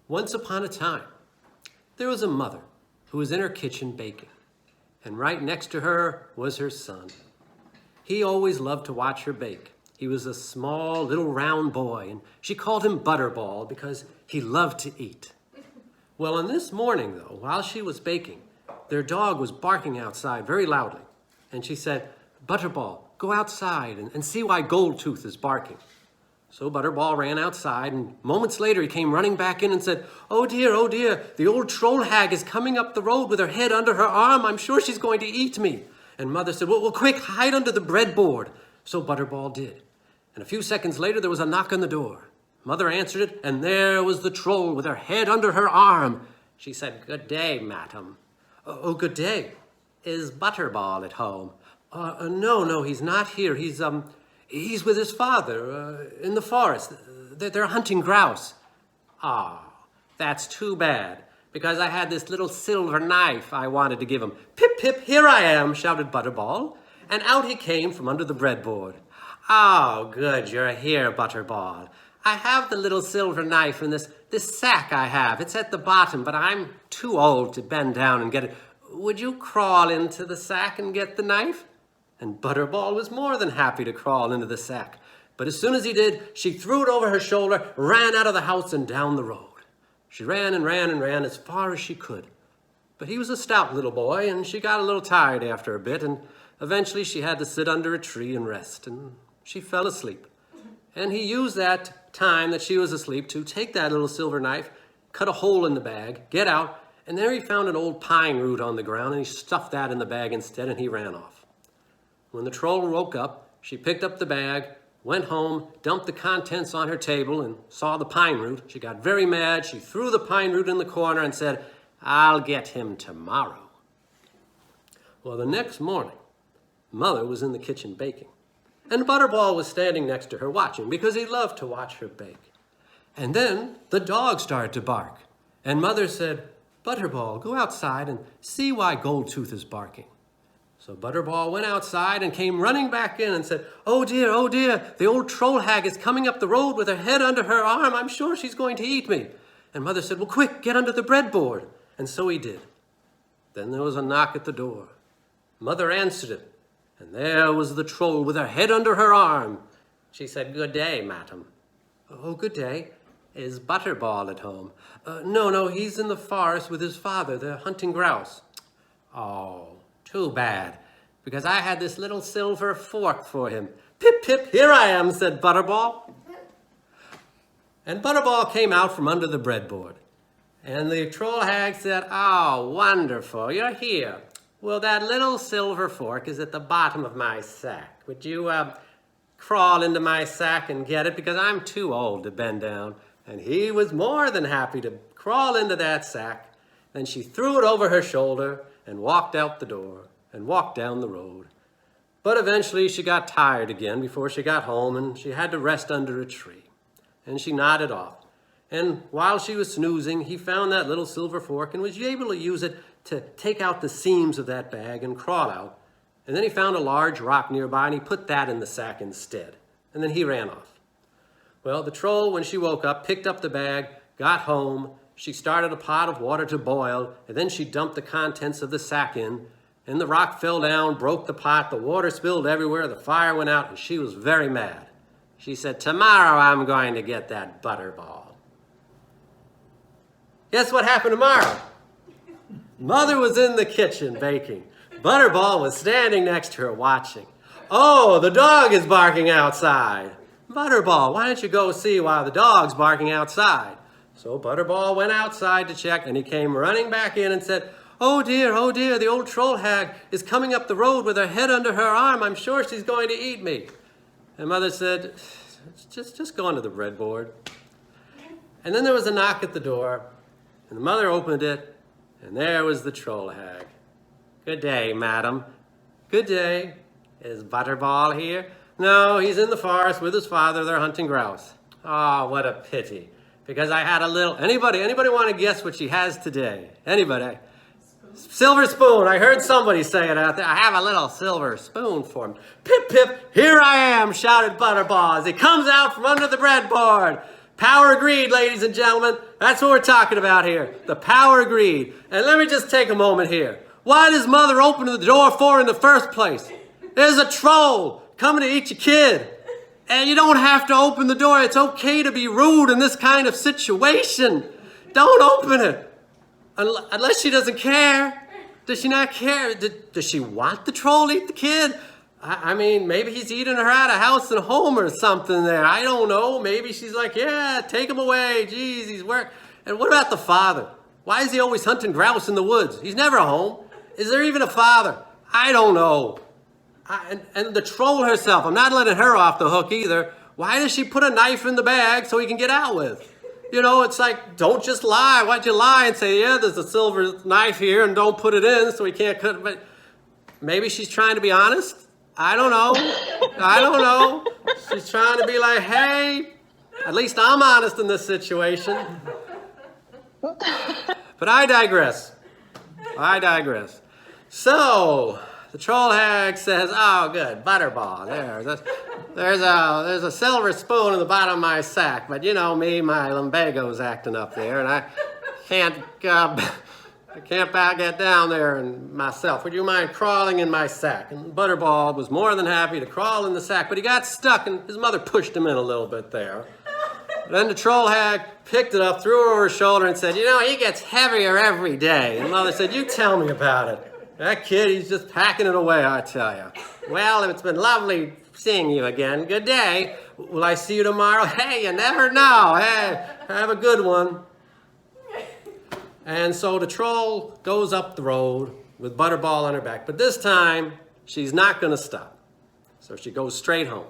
Once upon a time, there was a mother who was in her kitchen baking, and right next to her was her son. He always loved to watch her bake. He was a small little round boy, and she called him Butterball because he loved to eat. Well, on this morning, though, while she was baking, their dog was barking outside very loudly, and she said, "Butterball, go outside and see why Goldtooth is barking." So Butterball ran outside, and moments later he came running back in and said, oh dear, the old troll hag is coming up the road with her head under her arm. I'm sure she's going to eat me." And Mother said, well, quick, hide under the breadboard." So Butterball did. And a few seconds later, there was a knock on the door. Mother answered it, and there was the troll with her head under her arm. She said, "Good day, madam." "Oh, good day. Is Butterball at home?" No, he's not here. He's with his father in the forest. They're hunting grouse." "Oh, that's too bad, because I had this little silver knife I wanted to give him." "Pip, pip, here I am," shouted Butterball, and out he came from under the breadboard. "Oh, good, you're here, Butterball. I have the little silver knife in this sack I have. It's at the bottom, but I'm too old to bend down and get it. Would you crawl into the sack and get the knife?" And Butterball was more than happy to crawl into the sack. But as soon as he did, she threw it over her shoulder, ran out of the house and down the road. She ran and ran and ran as far as she could. But he was a stout little boy, and she got a little tired after a bit, and eventually she had to sit under a tree and rest, and she fell asleep. And he used that time that she was asleep to take that little silver knife, cut a hole in the bag, get out, and there he found an old pine root on the ground, and he stuffed that in the bag instead, and he ran off. When the troll woke up, she picked up the bag, went home, dumped the contents on her table, and saw the pine root. She got very mad. She threw the pine root in the corner and said, "I'll get him tomorrow." Well, the next morning, Mother was in the kitchen baking, and Butterball was standing next to her watching because he loved to watch her bake. And then the dog started to bark, and Mother said, "Butterball, go outside and see why Goldtooth is barking." So Butterball went outside and came running back in and said, oh dear, the old troll hag is coming up the road with her head under her arm. I'm sure she's going to eat me." And Mother said, well, quick, get under the breadboard. And so he did. Then there was a knock at the door. Mother answered it, and there was the troll with her head under her arm. She said, "Good day, madam." "Oh, good day. Is Butterball at home?" No, he's in the forest with his father. They're hunting grouse." "Oh, too bad, because I had this little silver fork for him." "Pip, pip, here I am," said Butterball. And Butterball came out from under the breadboard. And the troll hag said, "Oh, wonderful, you're here. Well, that little silver fork is at the bottom of my sack. Would you crawl into my sack and get it, because I'm too old to bend down?" And he was more than happy to crawl into that sack. Then she threw it over her shoulder and walked out the door and walked down the road. But eventually she got tired again before she got home, and she had to rest under a tree. And she nodded off. And while she was snoozing, he found that little silver fork and was able to use it to take out the seams of that bag and crawl out. And then he found a large rock nearby, and he put that in the sack instead. And then he ran off. Well, the troll, when she woke up, picked up the bag, got home. She started a pot of water to boil, and then she dumped the contents of the sack in, and the rock fell down, broke the pot, the water spilled everywhere, the fire went out, and she was very mad. She said, "Tomorrow I'm going to get that Butterball." Guess what happened tomorrow? Mother was in the kitchen baking. Butterball was standing next to her watching. "Oh, the dog is barking outside." "Butterball, why don't you go see why the dog's barking outside?" So Butterball went outside to check, and he came running back in and said, oh dear, the old troll hag is coming up the road with her head under her arm. I'm sure she's going to eat me." And Mother said, just go under the breadboard." And then there was a knock at the door, and the mother opened it, and there was the troll hag. "Good day, madam." "Good day. Is Butterball here?" "No, he's in the forest with his father. They're hunting grouse." "Oh, what a pity. Because I had a little..." Anybody want to guess what she has today? Anybody? Silver spoon. I heard somebody say it out there. "I have a little silver spoon for him." "Pip, pip, here I am," shouted Butterball as he comes out from under the breadboard. Power of greed, ladies and gentlemen. That's what we're talking about here. The power of greed. And let me just take a moment here. Why does mother open the door for in the first place? There's a troll coming to eat your kid. And you don't have to open the door. It's okay to be rude in this kind of situation. Don't open it. Unless she doesn't care. Does she not care? Does she want the troll to eat the kid? I mean, maybe he's eating her out of house and home or something there. I don't know. Maybe she's like, yeah, take him away. Jeez, he's work. And what about the father? Why is he always hunting grouse in the woods? He's never home. Is there even a father? I don't know. And the troll herself, I'm not letting her off the hook either. Why does she put a knife in the bag so he can get out with? You know, it's like, don't just lie. Why'd you lie and say, yeah, there's a silver knife here and don't put it in so he can't cut it? But maybe she's trying to be honest. I don't know. I don't know. She's trying to be like, hey, at least I'm honest in this situation. But I digress. I digress. So, the troll hag says, oh, good, Butterball. There's a silver spoon in the bottom of my sack, but you know me, my lumbago's acting up there, and I can't get down there and myself. Would you mind crawling in my sack? And Butterball was more than happy to crawl in the sack, but he got stuck, and his mother pushed him in a little bit there. Then the troll hag picked it up, threw it over her shoulder, and said, you know, he gets heavier every day. And mother said, you tell me about it. That kid, he's just packing it away, I tell you. Well, it's been lovely seeing you again. Good day. Will I see you tomorrow? Hey, you never know. Hey, have a good one. And so the troll goes up the road with Butterball on her back. But this time, she's not going to stop. So she goes straight home.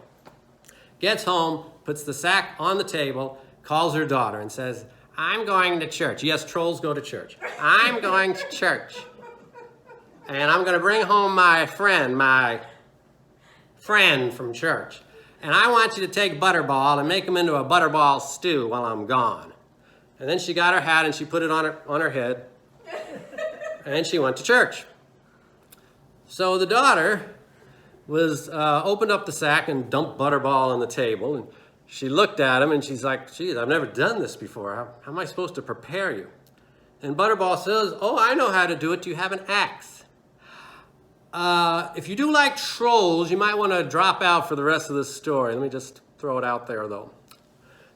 Gets home, puts the sack on the table, calls her daughter and says, I'm going to church. Yes, trolls go to church. I'm going to church. And I'm going to bring home my friend from church. And I want you to take Butterball and make him into a Butterball stew while I'm gone. And then she got her hat and she put it on her head. And she went to church. So the daughter was opened up the sack and dumped Butterball on the table. And she looked at him and she's like, geez, I've never done this before. How am I supposed to prepare you? And Butterball says, oh, I know how to do it. Do you have an axe? If you do like trolls, you might want to drop out for the rest of this story. Let me just throw it out there, though.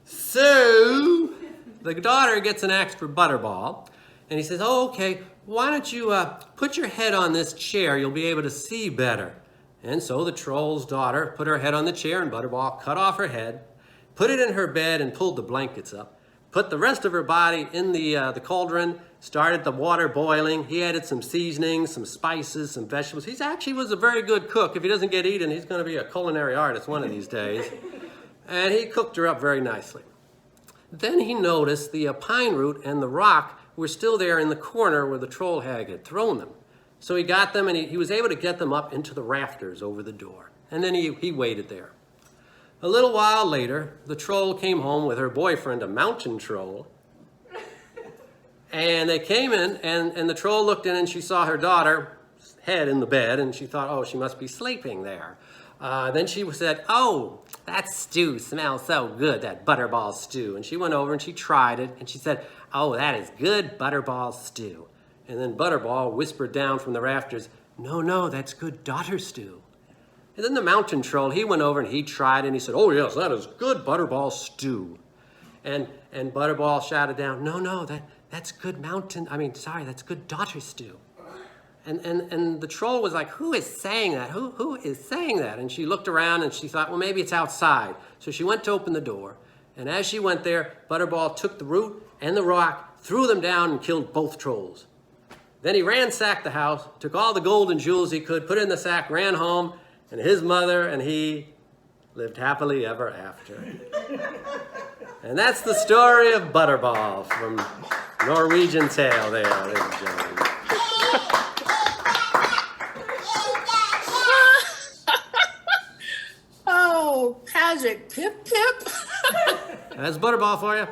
So, the daughter gets an axe for Butterball, and he says, oh, okay, why don't you put your head on this chair? You'll be able to see better. And so the troll's daughter put her head on the chair, and Butterball cut off her head, put it in her bed, and pulled the blankets up. Put the rest of her body in the cauldron, started the water boiling. He added some seasonings, some spices, some vegetables. He actually was a very good cook. If he doesn't get eaten, he's going to be a culinary artist one of these days. And he cooked her up very nicely. Then he noticed the pine root and the rock were still there in the corner where the troll hag had thrown them. So he got them, and he was able to get them up into the rafters over the door. And then he waited there. A little while later, the troll came home with her boyfriend, a mountain troll. And they came in, and the troll looked in, and she saw her daughter's head in the bed, and she thought, oh, she must be sleeping there. Then she said, oh, that stew smells so good, that Butterball stew. And she went over, and she tried it, and she said, oh, that is good Butterball stew. And then Butterball whispered down from the rafters, no, that's good daughter stew. And then the mountain troll, he went over and he tried it and he said, oh yes, that is good Butterball stew. And Butterball shouted down, no, that's good that's good daughter stew. And the troll was like, who is saying that? Who is saying that? And she looked around and she thought, well, maybe it's outside. So she went to open the door. And as she went there, Butterball took the root and the rock, threw them down and killed both trolls. Then he ransacked the house, took all the gold and jewels he could, put it in the sack, ran home, and his mother and he lived happily ever after. And that's the story of Butterball from Norwegian Tale there, ladies and gentlemen. Oh, Padraic Pip. That's Butterball for you.